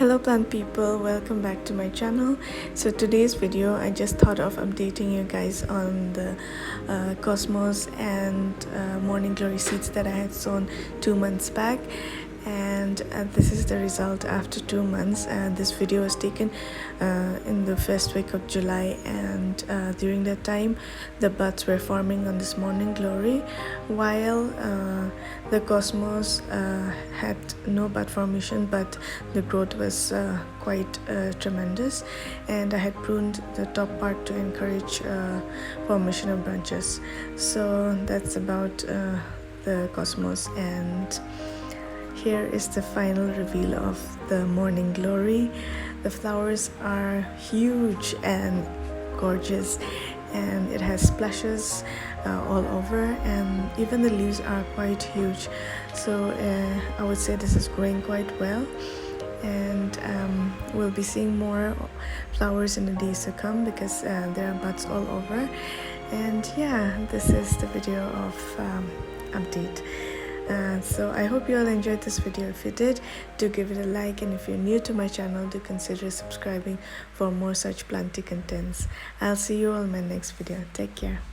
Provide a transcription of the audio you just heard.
Hello plant people, welcome back to my channel. So today's video I just thought of updating you guys on the cosmos and morning glory seeds that I had sown 2 months back, and this is the result after 2 months. This video was taken in the first week of July, and during that time the buds were forming on this morning glory, while the cosmos had no bud formation, but the growth was quite tremendous, and I had pruned the top part to encourage formation of branches. So that's about the cosmos, and here is the final reveal of the morning glory. The flowers are huge and gorgeous, and it has splashes all over, and even the leaves are quite huge. So I would say this is growing quite well, and we'll be seeing more flowers in the days to come because there are buds all over. And yeah, this is the video of update. So I hope you all enjoyed this video. If you did, do give it a like, and if you're new to my channel, do consider subscribing for more such planty contents. I'll see you all in my next video. Take care.